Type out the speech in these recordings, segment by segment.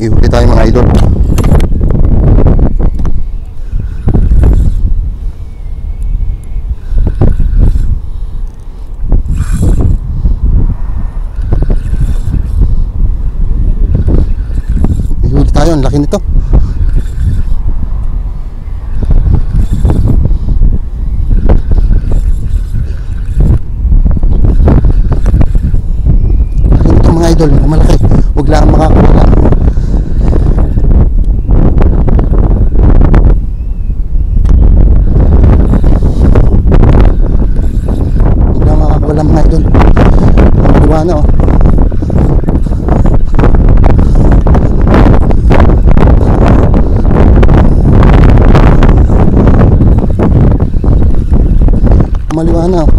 Ihuli tayo mga idol. Ihuli tayo, ang laki nito. Laki nito mga idol, malaki. Huwag lang makakawala. Mga idol, diba na oh. Maliwa na oh.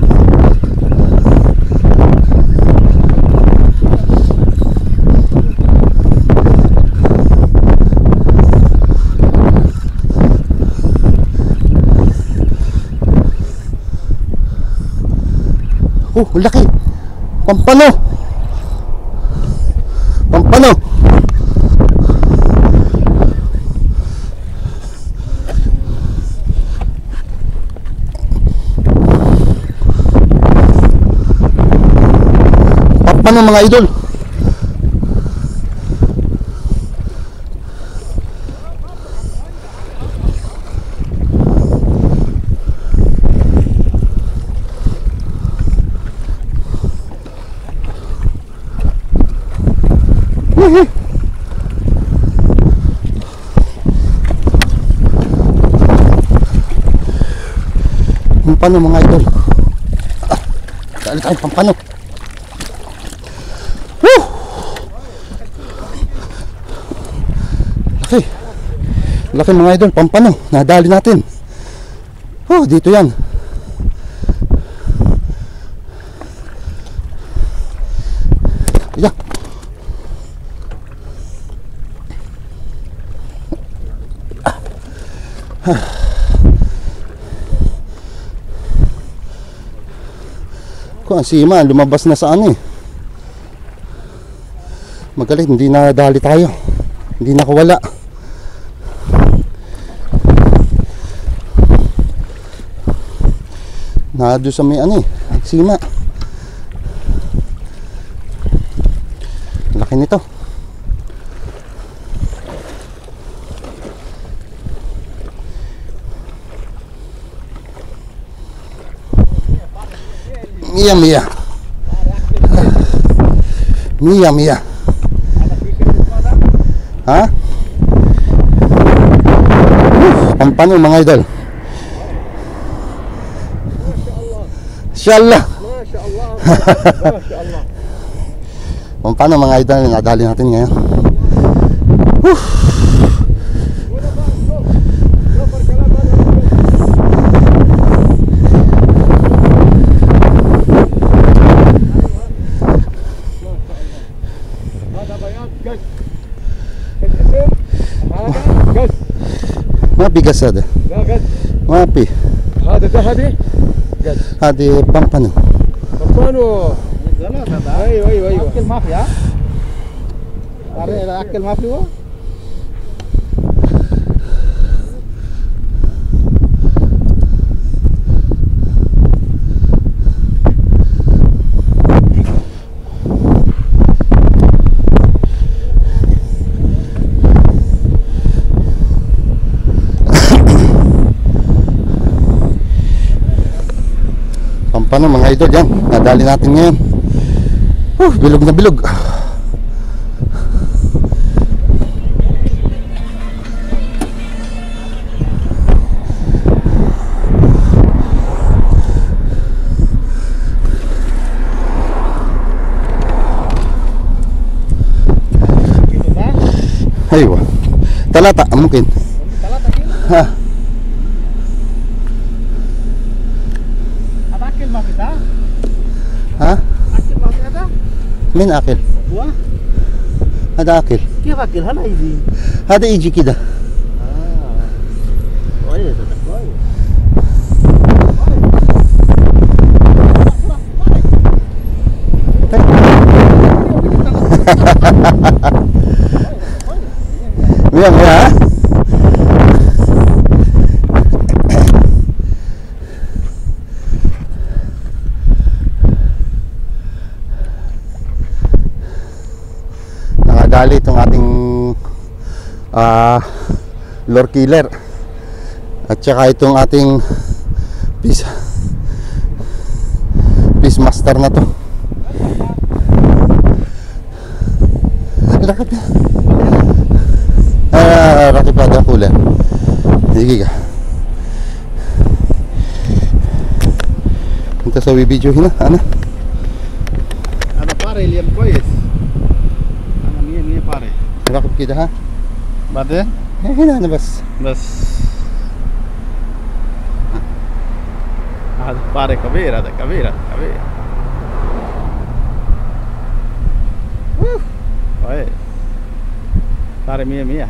Oh, laki. Pampano. Pampano. Pampano mga idol. Pampano mga idol. Dali tayo pampano. Woo! Laki. Laki mga idol, pampano. Nadali natin. Oh, dito yan. Yeah. Kung ang sima lumabas na sa ano eh. Magalit, hindi na dali tayo. Hindi nakawala. Nado sa may ano eh, sima. Laki nito. Mia mia. Mia mia. Ha? Pampano mga idol. Insyaallah. Masyaallah. Masyaallah. Pampano mga idol, nadali natin ngayon. ما في قص هذا. لا قد ما في. هذا ذهبي قد. هذه بامبانو. بامبانو. ايوه ايوه ايوه. اكل ما في ها؟ اكل ما في هو؟ Paano mga idol yan, nadali natin ngayon. Bilog na bilog. Aywa, talata mungkin. Talata ha. ها؟ أكل ما في هذا؟ مين أكل؟ هو؟ هذا أكل. كيف أكل؟ هلا يجي. هذا يجي كده. كويس كويس. Maya maya ha. Nakadali itong ating lure killer at saka itong ating fish master na to. Rakip na. Rakip na ang cooler. Sige ka. Ito sa video na. Ano pare, liam ko yes. Ano niya pare. Rakip kita ha. Bate? Hina na bas. Pare kabira. Oye. Pare mia.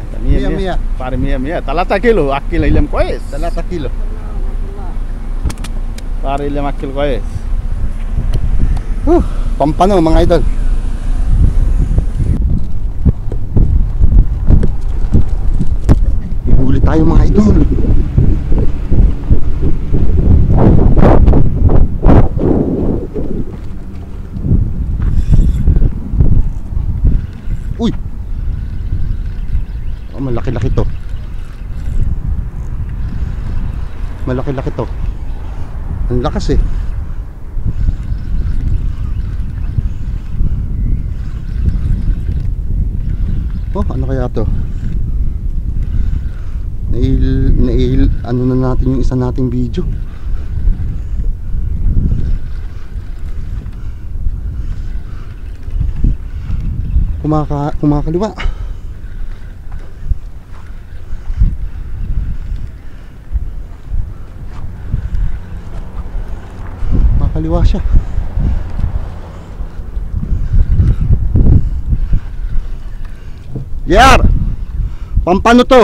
Pare mia. Talata kilo, akil ilam ko yes. Talata kilo. Pare ilam akil ko yes. Pampano mga idol. Ihuli tayo mga idol. Uy. Oh, malaki-laki to. Malaki-laki to. Ang lakas eh. Oh, ano kaya to? Ano na natin yung isa nating video. Kumakaliwa. Kumakaliwa siya. Yar! Pampano to?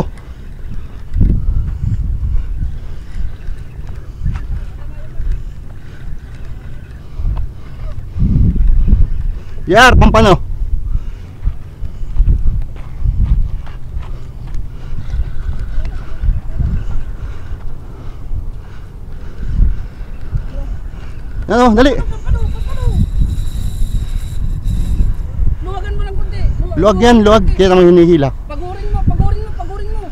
Yar, pampano? Ano, dali. Luwagan mo lang kundi. Luwag yan, luwag. Kaya naman hinihila. Pagurin mo. Pagurin mo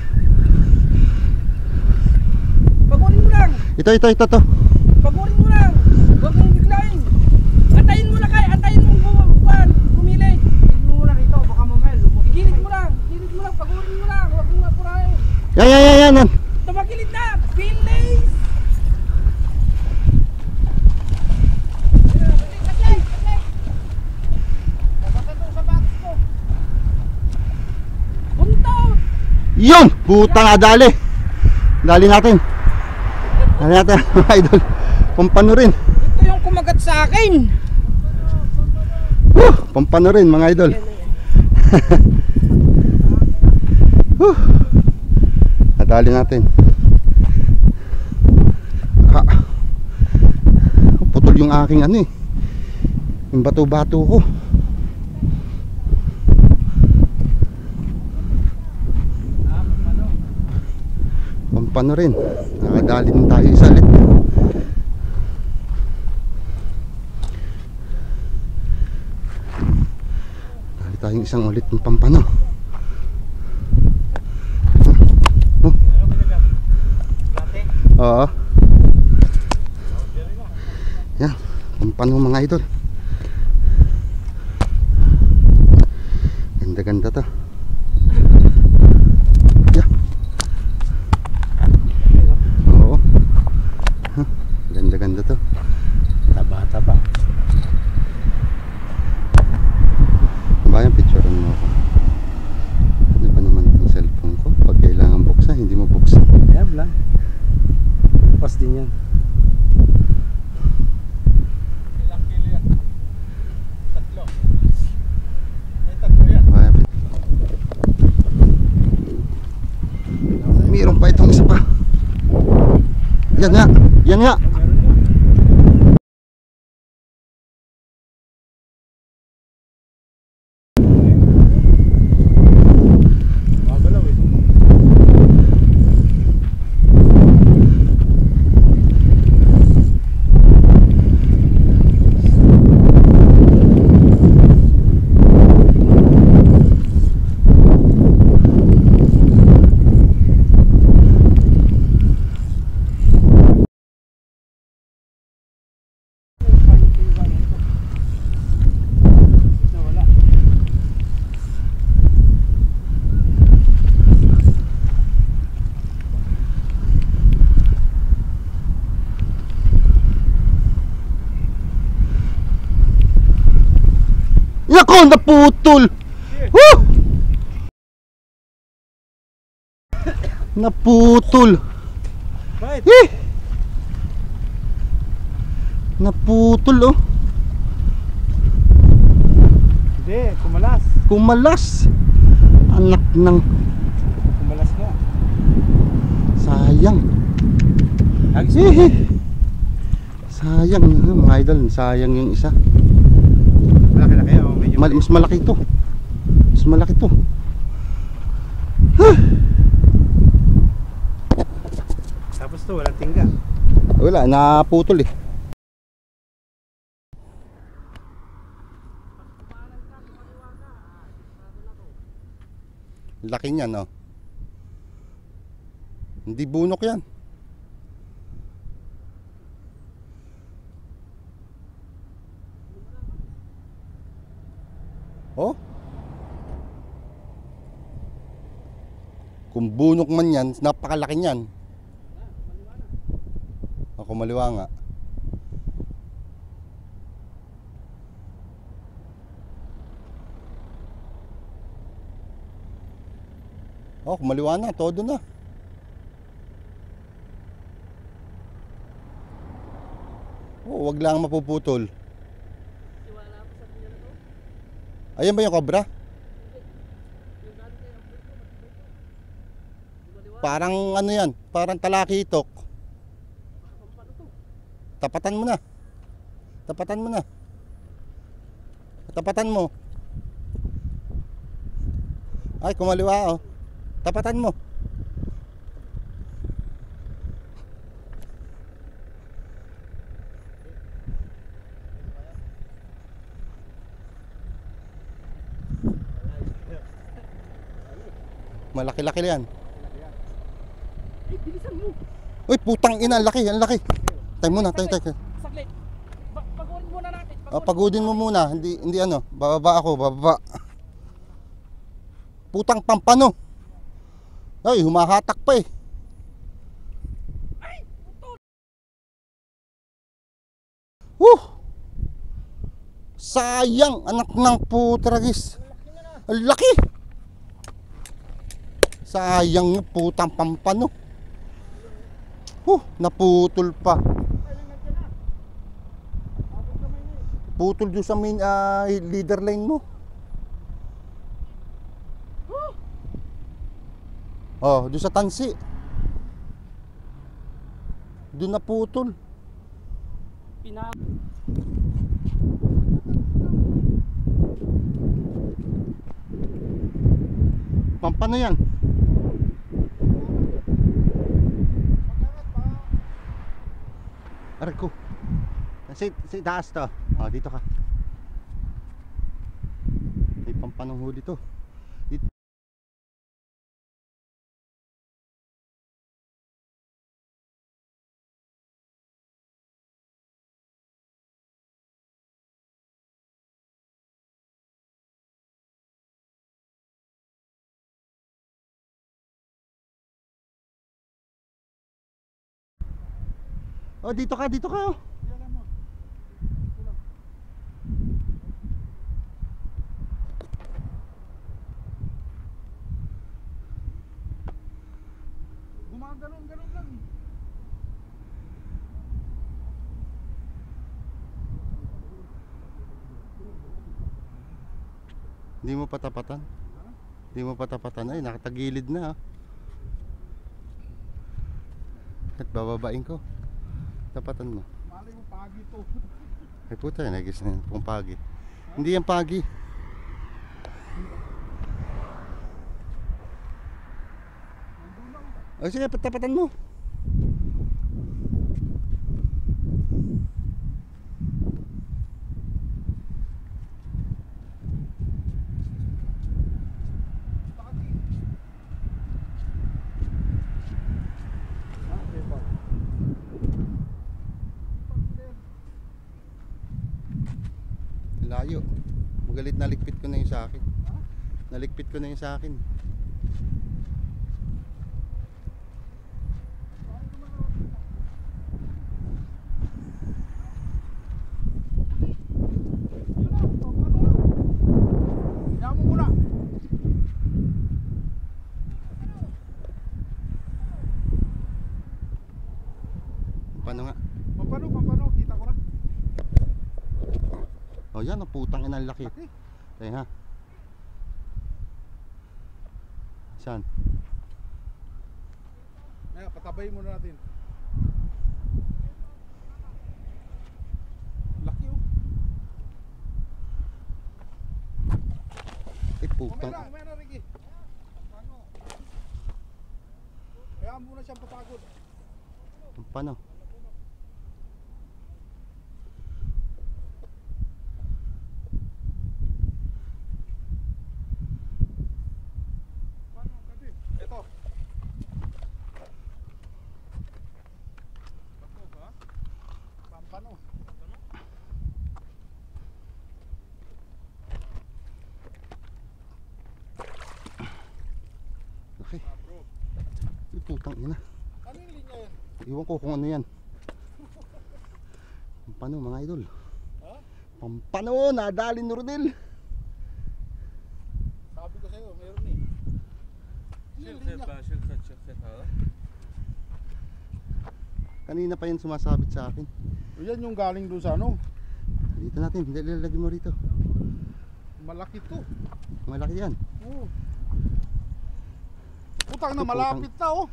lang. Ito. Pagurin mo lang. Huwag mong biglain. Antayin mo lang kayo. Antayin mong bumili. Gilid mo lang ito. Baka mamaya lumot. Gilid mo lang. Pagurin mo lang. Huwag mong apurahin. Yan. Tumagilid na. Pinlays. Yun! Puta nga, dali natin mga idol. Pampano rin. Ito yung kumagat sa akin. Pampano rin mga idol. Nadali natin. Putol yung aking ano eh, yung bato-bato ko. Pampano rin. Nakadali din tayo isa ulit. Dali tayong isang ulit ng pampano. Oo. Yan, pampano mga idol. Ganda-ganda to. Ganda to. Taba. Bayan, picturean mo ako. Ano ba naman itong cellphone ko? Pag kailangan buksan, hindi mo buksan. Yan lang. Pas din yan. Ilang kilo yan? 3. May 3 yan. Bayan. Mayroon pa itong isa pa. Yan nga. Naputol. Bakit? Eh! Naputol oh. Hindi, kumalas. Kumalas. Anak ng Kumalas nga. sayang. Eh, sayang mga idol, sayang yung isa. Malaki-laki o medyo Mas malaki to. Mas malaki to. Tapos to, walang tingga. Wala, naputol eh. Laki niya no. Hindi bunok yan. Oh. Kung bunok man yan, napakalaki niyan. Ako maliwa nga. Oh, kumaliwa na, todo na. Oh, wag lang mapuputol. Ayan ba yung cobra? Parang ano yan, parang talakitok. Tapatan mo na. Tapatan mo na. Tapatan mo. Ay, kumaliwa oh. Tapatan mo. Malaki-laki yan. Eh, bilisan mo. Uy, putang ina, ang laki, ang laki. Tayo muna, tayo. Saglit. Pagurin muna natin. Pagudin mo muna, hindi ano, bababa ako, bababa. Putang pampano. Ay, humahatak pa eh. Ay, putol. Sayang, anak ng putragis. Ang laki. Sayang yung putang pampano. Naputol pa. Putol doon sa main leader line mo. Oh, doon sa tansi. Doon naputol. Pampano yan? Aray ko. Si taas to. Oh, dito ka. May pampanong huli to. Dito. Oh, dito ka, dito ka. Oh. Gumaganon-ganon lang. Hindi mo patapatan? Hindi mo patapatan? Ay, nakatagilid na. At bababain ko. Tapatan mo. Malay mo pagi to. Ay puta, nagis na yung pagi. Hindi yan pagi. O sige, patapatan mo. Layo. Magalit, naligpit ko na yung sa akin. Naligpit ko na yung sa akin. Pampano, kita ko na. Oh, yan, ang putang ina, ang laki. Laki. Eh ha. Saan? Kaya patabayin muna natin. Laki oh. Eh, putang. Mamaya na Ricky. Kaya muna siyang papagod. Paano? Ito. Pampano. Laki. Bro. Eh, putang ina. Ano yung linya yan? Iwan ko kung ano yan. Pampano mga idol. Ha? Pampano, nadali ni Rodel. Sabi ko sa'yo, meron eh. Yung linya. Kanina pa yan sumasabit sa akin. Yan yung galing doon sa ano. Dito natin, lalagay mo rito. Malaki to. Malaki yan. Oo. Putang na, Ito, malapit na oh.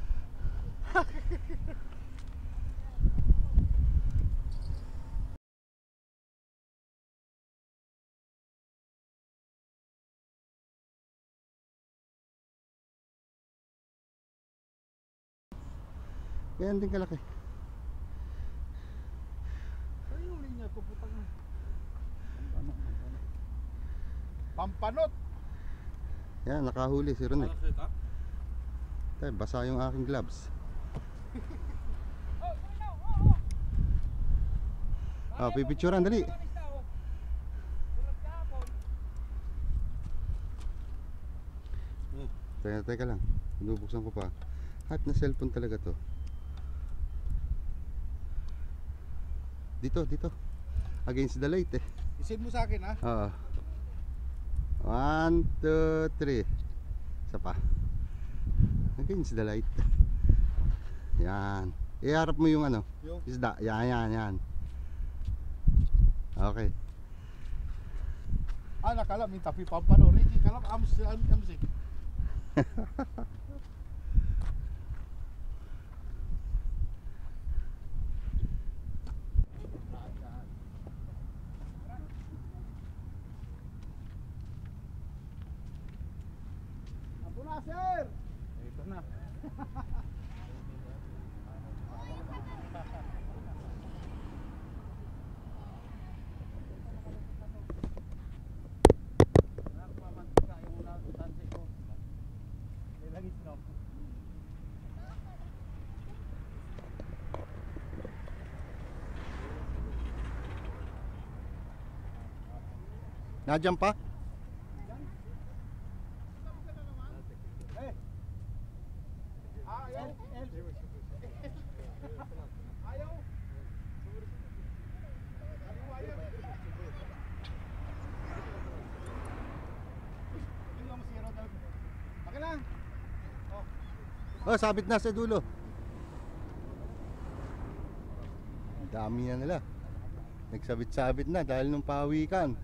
Ganyan din kalaki. Ano yung linya to, putang na. Pampanot. Yan, nakahuli si Ronel. Tay, basa yung aking gloves. Ah, pipicturean, dali. Teka lang, binubuksan ko pa. Hot na cellphone talaga to. Dito. Against the light eh. Isin mo sa akin ha. Oo. 1, 2, 3. Isa pa. Against the light. Yan. Iharap mo yung ano, Yung isda. Yan. Okay. nakalam yung tapi pampano. Ricky, kalam amsi. Apo na, sir! Ito na. Nadyan pa? Oh, sabit na sa dulo. Ang dami na nila. Nagsabit-sabit na dahil nung pawikan.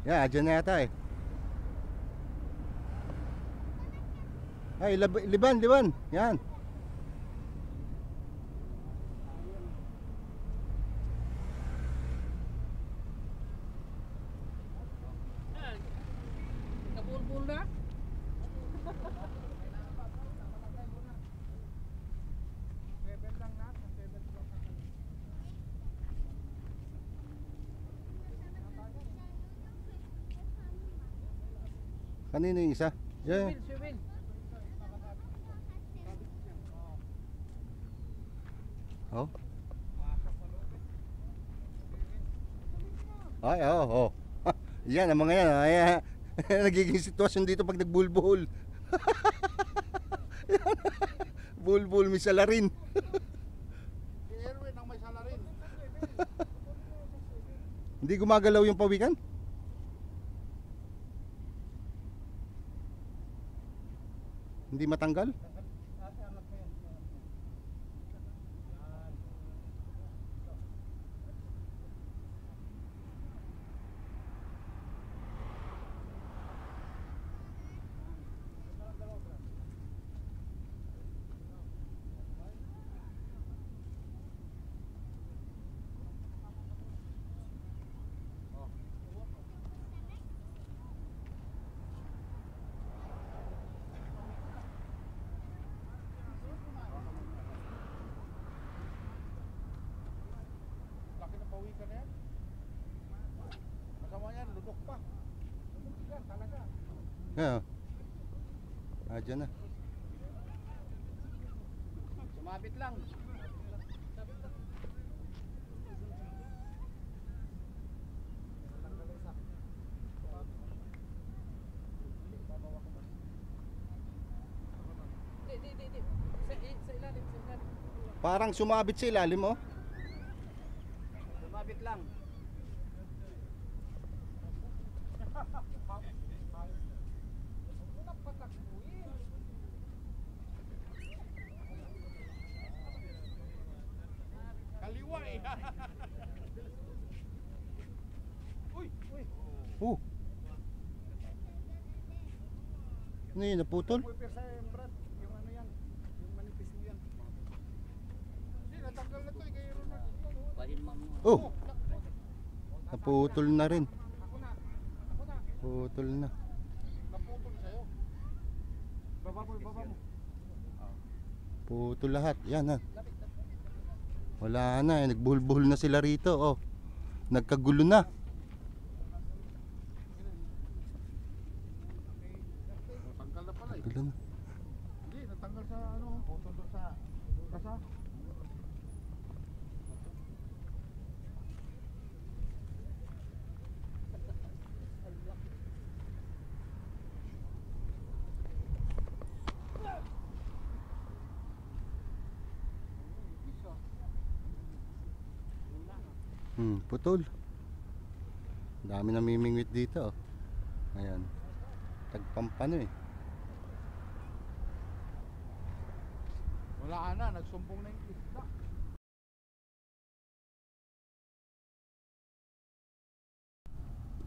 Yeah, dyan na yata eh. Ay, liban. Yan. Kabul-bul na. Kanino yung isa? Yeah. Sibil. Oh. Ay, oh. Yan, ang mga yan. Ay, nagiging sitwasyon dito pag nagbulbul. Bulbul, may salarin. Si Erwin ang may salarin. Hindi gumagalaw yung pawikan? Hindi matanggal? Laki ng pawikan na yan. Kasama yan, ludok pa. Ludok yan talaga. Yeah. Dyan na. Sumabit lang. Di. Sa ilalim. Parang sumabit sa ilalim, oh. Sumabit lang. Kaliwa eh. Uy. Ano yun, naputol? Yung ano yan, yung manipis mo yan. Hindi, natanggal na to eh, kay Ronald. Oh! Naputol na rin. Ako na. Putol na. Naputol sa'yo. Baba mo. Putol lahat. Yan, ha. Wala na, nagbuhol-buhol na sila rito, oh. Nagkagulo na. Natanggal na pala eh. Gulo na. Hindi, natanggal sa ano, putol doon sa kasa. Putol. Dami namimingwit dito, oh. Ayan. Tagpampano eh. Wala na, nagsumbong na yung isda.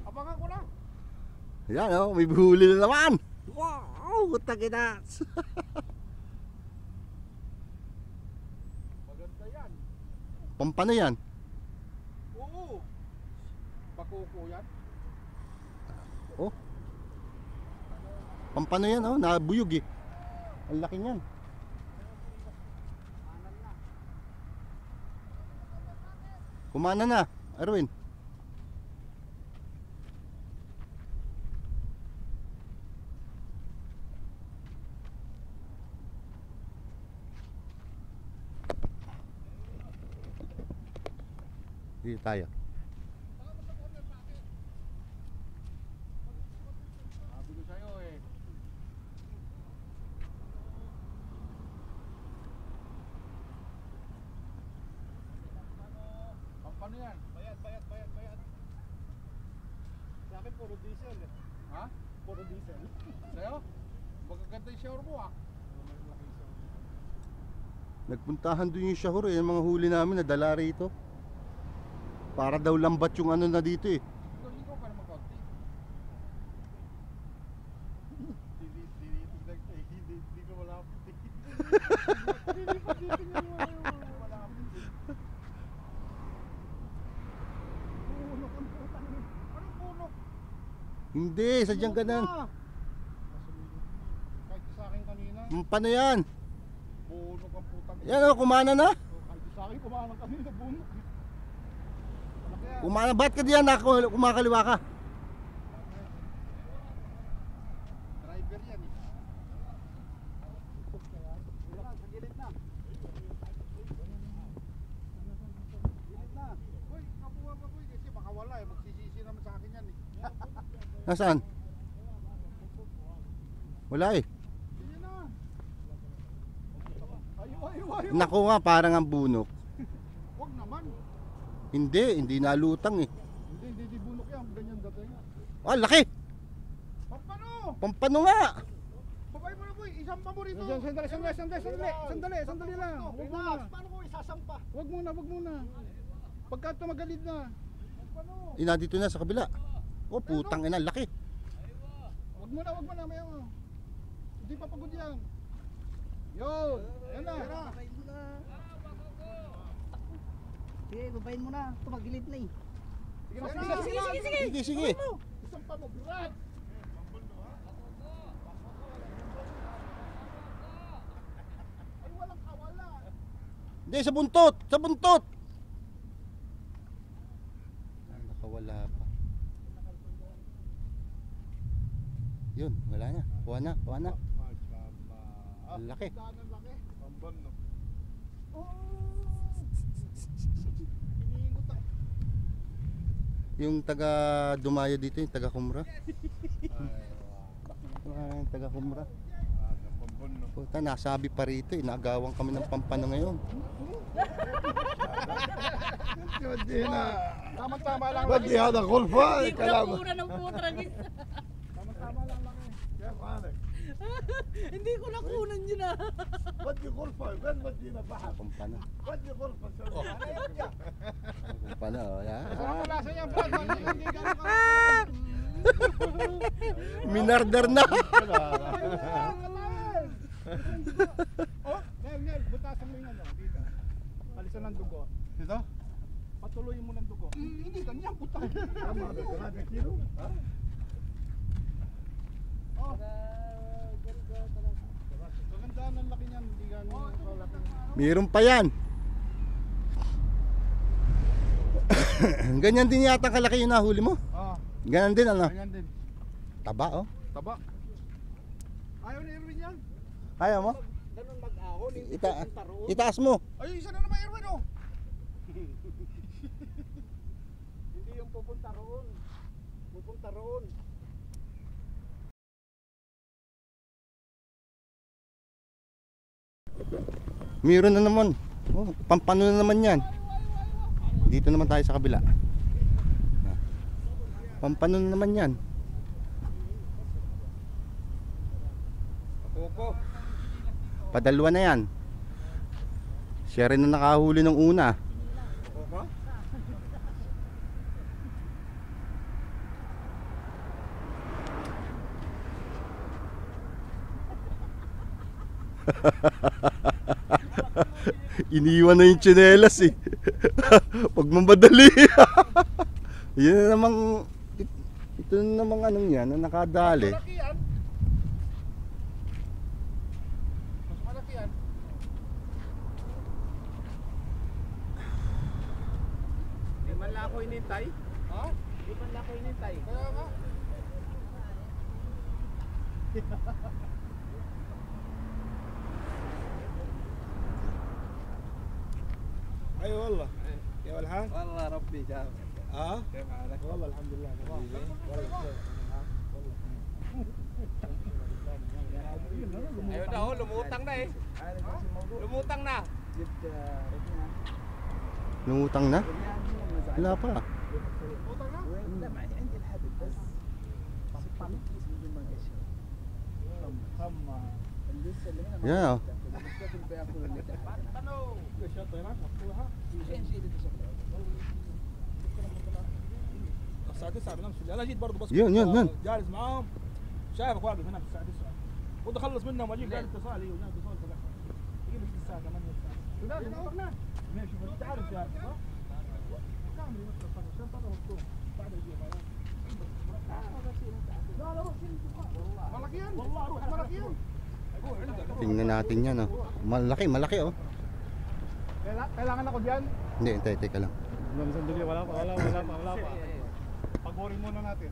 Abangan ko na. Ayan, oh, may buhuli na naman. Wow, taginas. Maganda yan. Pampano yan? Oo. Bakuko yan. Oh. Pampano yan, oh, nabuyog eh. Ang laki niyan. Kumana na, Erwin. Dito tayo. Sabi ko sa'yo eh. Pampano yan? Bayad. Sa akin puro diesel eh. Ha? Puro diesel. Sa'yo? Magaganda yung shower mo ah. Nagpuntahan doon yung shahor eh, yung mga huli namin nadala rito. Para daw lambat yung ano na dito eh. Ikaw pa naman konti. Hindi ko malapit eh. Hindi pa dito nga malapit eh. Punok ang putang eh. Anong punok? Hindi, sadyang ganun. Kahit sa akin kanina, Paano yan? punok ang putang eh. Yan oh, kumana na. Kahit sa akin kumalang kanina, bunok eh. Malaki yan. Kumana, ba't ka diyan kumakaliwa ka? Driver yan eh. Sa gilid na. Gilid na. Uy, kabuha pa boy kasi baka wala eh. Magsisisi naman sa akin yan eh. Nasaan? Wala eh. Sige na. Ayaw. Naku nga, parang ang bunok. Huwag naman. Hindi nalutang eh. Hindi bunok yan. Ganyan dating. Ah, laki! Pampano? Pampano nga! Babay mo na boy. isampa mo rito. Sandali lang. Relax, paano ko isasampa? Wag muna. Pagka tumagalid na. Ina dito na sa kabila. Oh, putang ina, laki. Wag muna, maya mo. Hindi pa pagod yan. Yun, yan na. Sige, babayin mo na. Tumagilid na eh. Sige. Isampa mo, Brad. Ay, walang kawala. Hindi, sa buntot. Nakawala pa. Yun, wala na. Kuha na. Ang laki. Ang laki. Pambal, no? Yung taga Dumaya dito, yung taga Kumra. Yung taga Kumra. Pambal, no? Puta, nasabi pa rito, inagawan kami ng Pampano ngayon. Tama-tama lang. بدي هذا غرفة كلام Mura ng putragis. Tama-tama lang laki. كيف حالك؟ Hindi ko nakunan yun ah. بدي غرفة وين بدينا بحر؟ Pampano. بدي غرفة Pampano, oh, yan. Sarap ang lasa niya, Brad. Hindi gano'n ka. Minarder na. Oh, Nel, butasan mo yung ano, dito. Palisan ng dugo. Dito? Patuloyin mo ng dugo. Hindi, ganyan, putang. كم هذا 3 كيلو؟ Oh. Magandaan ang laki niyan, hindi gano'n kalaki. Meron pa yan. Ganyan din yata kalaki yung nahuli mo. Ah, Ganyan din ano. ganyan din. Taba oh. Taba. Ayaw ni Erwin yan. Kaya mo? Ganun mag-ahon. Itaas mo. Ay, isa na naman Erwin, oh. Hindi yung pupunta roon. Pupunta roon. Meron na naman. Oh, Pampano na naman yan. Dito naman tayo sa kabila. Pampano na naman yan. Opo. Padalwa na yan. Siya rin na nakahuli ng una. Opo. Iniwan na yung tsinelas eh. Pag mamadali. Yun na namang ito na namang anong yan na nakadali. Malaki yan. Mas malaki yan. Di man lang ako inintay. Ha? Di man lang ako inintay. Kaya nga. اي والله كيف الحال؟ Wallah Rabbi jam. اه Kaya maalat. والله الحمد لله والله Ayun na oh, lumutang na eh. Lumutang na. Lumutang na? Wala pa. Utang na? عندي الحدث بس سبحان لسه اللي هنا Yan oh. المستقبل بياكل اللي تحت الشطيرات مفتوحه فين شيء اللي تشغله الساعه 9 بنمشي انا جيت برضه بس يون. جالس معاهم شايفك واقف هنا في الساعه 9 كنت اخلص منهم واجيك قال اتصالي وجاء اتصال تبعك يجيب لك الساعه 8 الساعه Wala, wala. ماشي انت عارف يا صح؟ كامل نفس الفرق عشان طلع مفتوح بعد يجيب لا لا روح Malaki yan. والله روح Malaki yan. Tingnan natin yan oh. Malaki oh. Kailangan ako dyan. Hindi, teka lang. Sandali, wala pa. Pagurin muna natin.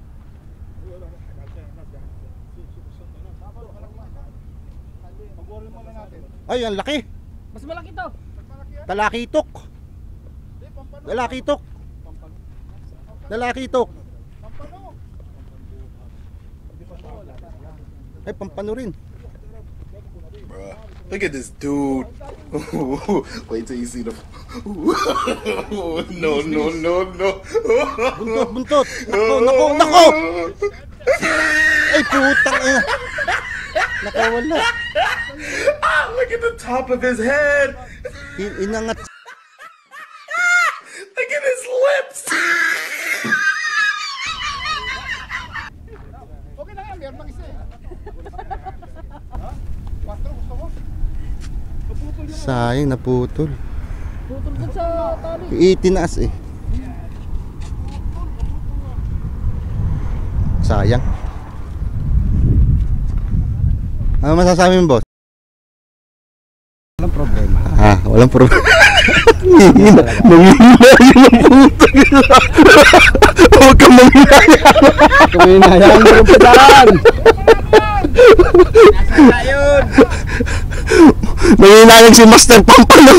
Pagurin muna natin. Ay, ang laki. Mas malaki to. Malaki yan. Talakitok. Hindi, pampano. Lalakitok. Lalakitok. Pampano. Ay, Pampano rin. Look at this dude. Wait till you see the. No. Buntot. Nako. Ay, putang ina. Nakawala. Look at the top of his head. Inangat. Look at his lips. Okay na nga, meron pang isa eh. Ha? 4 gusto mo? Sayang, naputol. Putol dun sa tali. Itinaas eh. Sayang. Ano masasabi mo, boss? Walang problema. Walang problema. Manghihina yung puto. Huwag kang manghihina. Kuminayaan mo rin pa dyan. Nasa yun. Manghihina lang si Master Pampano.